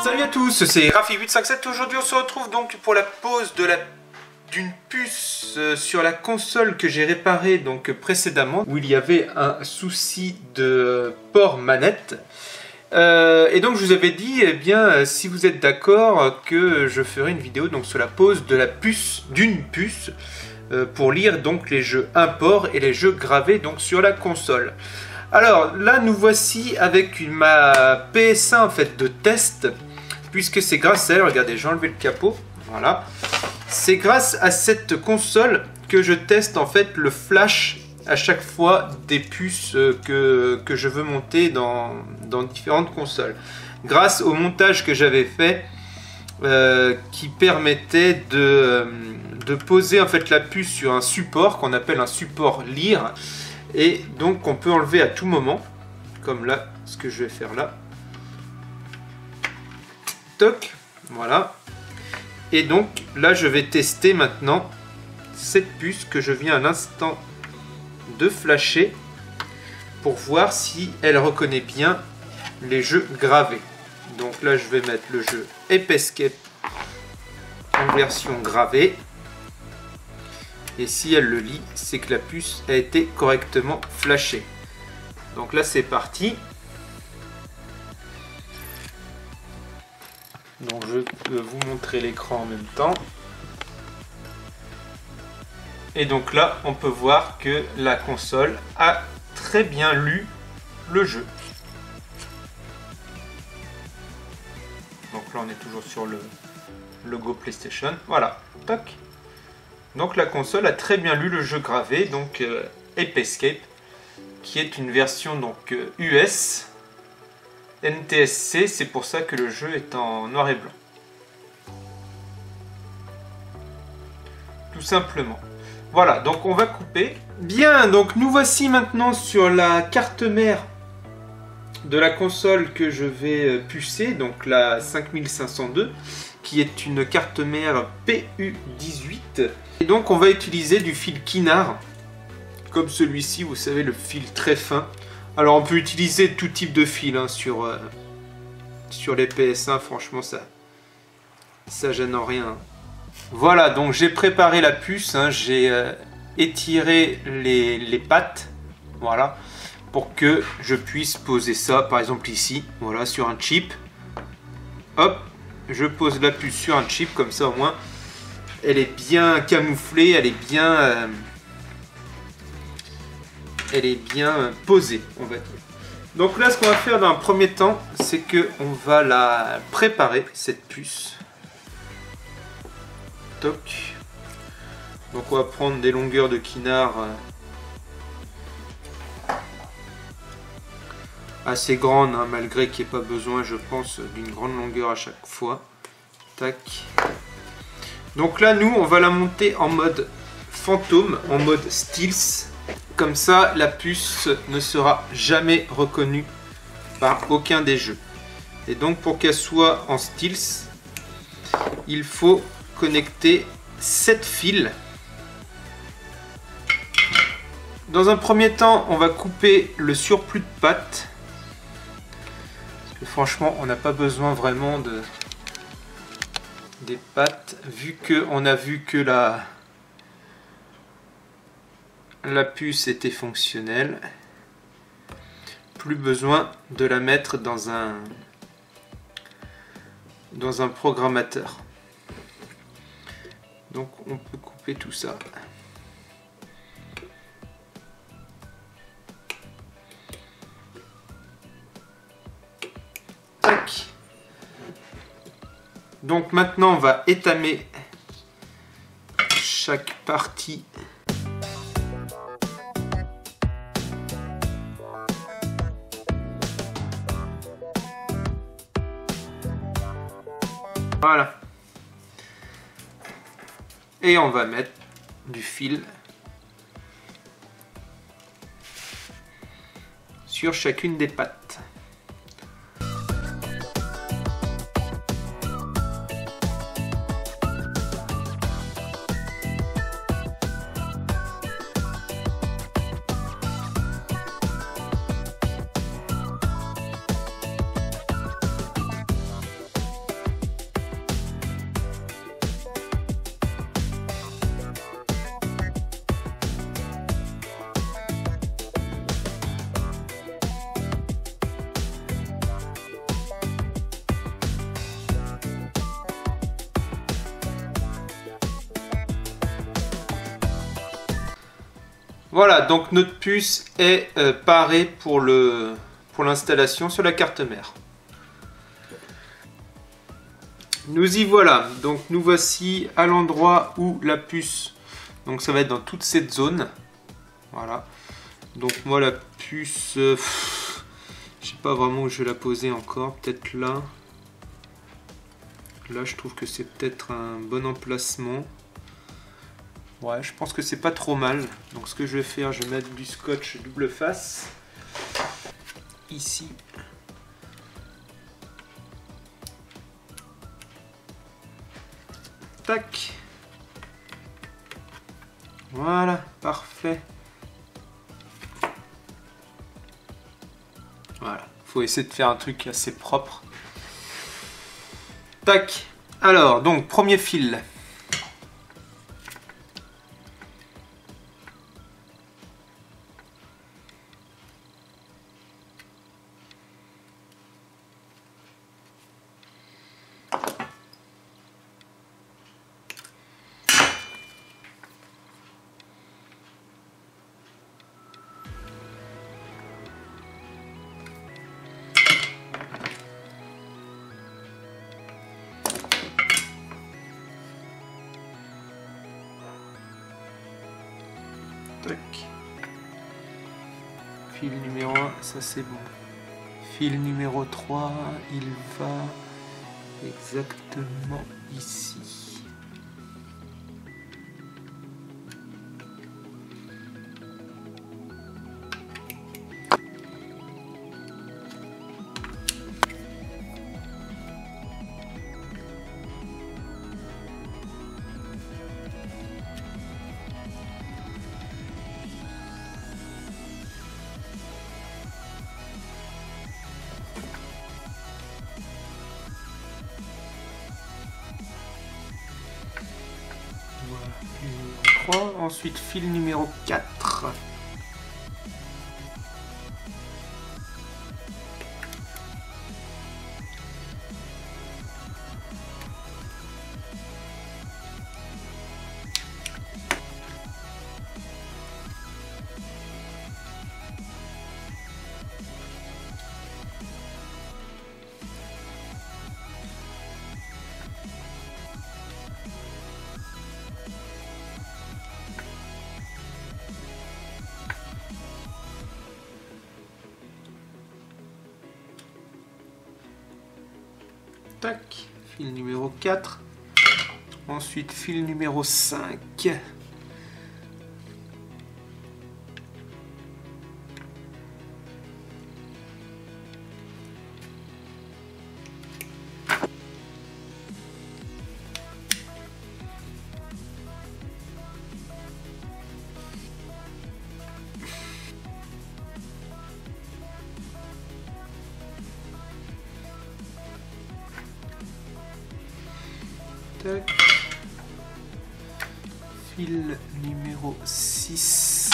Salut à tous, c'est Rafi857. Aujourd'hui on se retrouve donc pour la pose d'une puce sur la console que j'ai réparée donc précédemment, où il y avait un souci de port manette. Et donc je vous avais dit, eh bien, si vous êtes d'accord, que je ferai une vidéo donc sur la pose de la puce, d'une puce, pour lire donc les jeux import et les jeux gravés donc sur la console. Alors là nous voici avec ma PS1 en fait de test, puisque c'est grâce à elle, regardez, j'ai enlevé le capot, voilà. C'est grâce à cette console que je teste en fait le flash à chaque fois des puces que je veux monter dans différentes consoles. Grâce au montage que j'avais fait qui permettait de poser en fait la puce sur un support qu'on appelle un support lire, et donc on peut enlever à tout moment, comme là, ce que je vais faire là. Toc, voilà. Et donc là je vais tester maintenant cette puce que je viens à l'instant de flasher pour voir si elle reconnaît bien les jeux gravés. Donc là je vais mettre le jeu Ape Escape en version gravée, et si elle le lit, c'est que la puce a été correctement flashée. Donc là c'est parti. Donc je peux vous montrer l'écran en même temps. Et donc là, on peut voir que la console a très bien lu le jeu. Donc là, on est toujours sur le logo PlayStation. Voilà, toc. Donc la console a très bien lu le jeu gravé, donc Ape Escape, qui est une version donc US. NTSC, c'est pour ça que le jeu est en noir et blanc. Tout simplement. Voilà, donc on va couper. Bien, donc nous voici maintenant sur la carte mère de la console que je vais pucer, donc la 5502, qui est une carte mère PU18. Et donc on va utiliser du fil Kinnar, comme celui-ci, vous savez, le fil très fin. Alors on peut utiliser tout type de fil hein, sur les PS1, franchement ça gêne en rien. Voilà, donc j'ai préparé la puce, hein, j'ai étiré les pattes, voilà, pour que je puisse poser ça par exemple ici, voilà, sur un chip. Hop, je pose la puce sur un chip, comme ça au moins elle est bien camouflée, elle est bien posée, on va dire. Donc là, ce qu'on va faire dans un premier temps, c'est que on va la préparer, cette puce. Toc. Donc on va prendre des longueurs de Kinnar assez grandes, hein, malgré qu'il n'y ait pas besoin, je pense, d'une grande longueur à chaque fois. Tac. Donc là, nous, on va la monter en mode fantôme, en mode stealth. Comme ça, la puce ne sera jamais reconnue par aucun des jeux. Et donc, pour qu'elle soit en stealth, il faut connecter 7 fils. Dans un premier temps, on va couper le surplus de pattes. Parce que franchement, on n'a pas besoin vraiment des pattes, vu qu'on a vu que la puce était fonctionnelle. Plus besoin de la mettre dans un programmateur. Donc on peut couper tout ça. Tac. Donc maintenant on va étamer chaque partie. Voilà. Et on va mettre du fil sur chacune des pattes. Voilà, donc notre puce est parée pour l'installation sur la carte mère. Nous y voilà, donc nous voici à l'endroit où la puce, donc ça va être dans toute cette zone. Voilà, donc moi la puce, je sais pas vraiment où je vais la poser encore, peut-être là. Là je trouve que c'est peut-être un bon emplacement. Ouais, je pense que c'est pas trop mal. Donc ce que je vais faire, je vais mettre du scotch double face. Ici. Tac. Voilà, parfait. Voilà, faut essayer de faire un truc assez propre. Tac. Alors, donc, premier fil. Tac. Fil numéro 1, ça c'est bon. Fil numéro 3, il va exactement ici. Voilà, fil numéro 3, ensuite fil numéro 4. Tac, fil numéro 4. Ensuite, fil numéro 5. Tac. Fil numéro 6.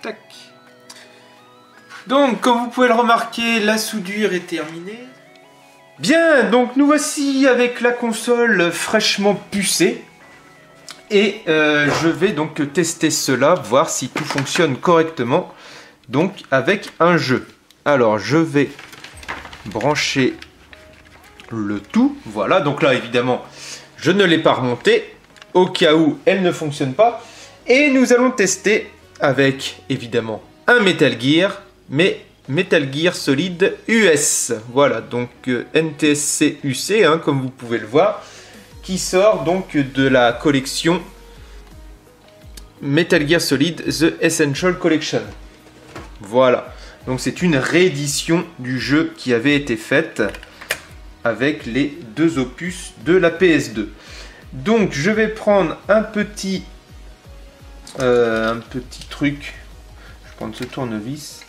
Tac. Donc, comme vous pouvez le remarquer, la soudure est terminée. Bien, donc nous voici avec la console fraîchement pucée. Et je vais donc tester cela, voir si tout fonctionne correctement. Donc, avec un jeu. Alors, je vais brancher le tout. Voilà, donc là, évidemment, je ne l'ai pas remonté au cas où elle ne fonctionne pas. Et nous allons tester avec, évidemment, un Metal Gear, mais Metal Gear Solid US. Voilà, donc NTSC UC, hein, comme vous pouvez le voir, qui sort donc de la collection Metal Gear Solid The Essential Collection. Voilà, donc c'est une réédition du jeu qui avait été faite avec les deux opus de la PS2. Donc je vais prendre un petit truc, je vais prendre ce tournevis,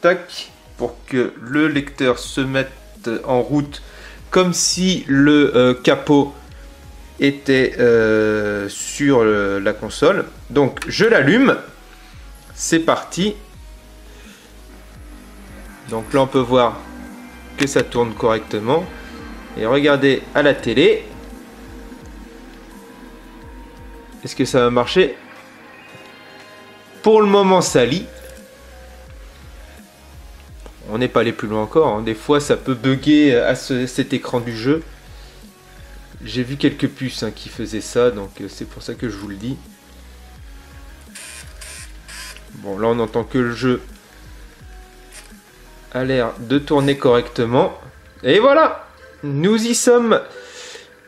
tac, pour que le lecteur se mette en route comme si le capot était sur la console. Donc je l'allume, c'est parti. Donc là on peut voir que ça tourne correctement. Et regardez à la télé. Est-ce que ça va marcher? Pour le moment ça lit. On n'est pas allé plus loin encore, hein. Des fois ça peut bugger à cet écran du jeu. J'ai vu quelques puces, hein, qui faisaient ça, donc c'est pour ça que je vous le dis. Bon, là on entend que le jeu a l'air de tourner correctement. Et voilà, nous y sommes.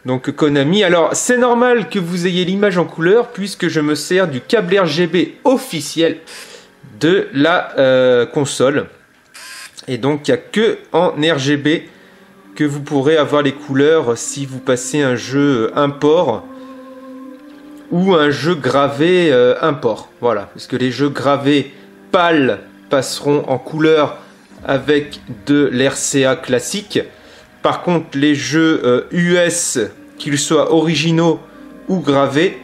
Donc Konami, alors c'est normal que vous ayez l'image en couleur puisque je me sers du câble RGB officiel de la console. Et donc il n'y a que en RGB que vous pourrez avoir les couleurs si vous passez un jeu import ou un jeu gravé import. Voilà, parce que les jeux gravés PAL passeront en couleur avec de l'RCA classique. Par contre, les jeux US, qu'ils soient originaux ou gravés,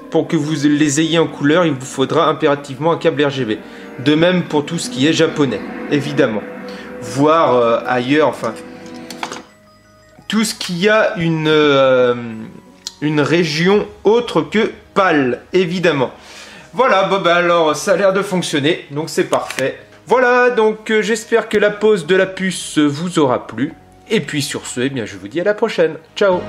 pour que vous les ayez en couleur, il vous faudra impérativement un câble RGB. De même pour tout ce qui est japonais, évidemment. Voire ailleurs, enfin, tout ce qui a une région autre que PAL, évidemment. Voilà, bon, bah alors ça a l'air de fonctionner, donc c'est parfait. Voilà, donc j'espère que la pose de la puce vous aura plu. Et puis sur ce, eh bien, je vous dis à la prochaine. Ciao!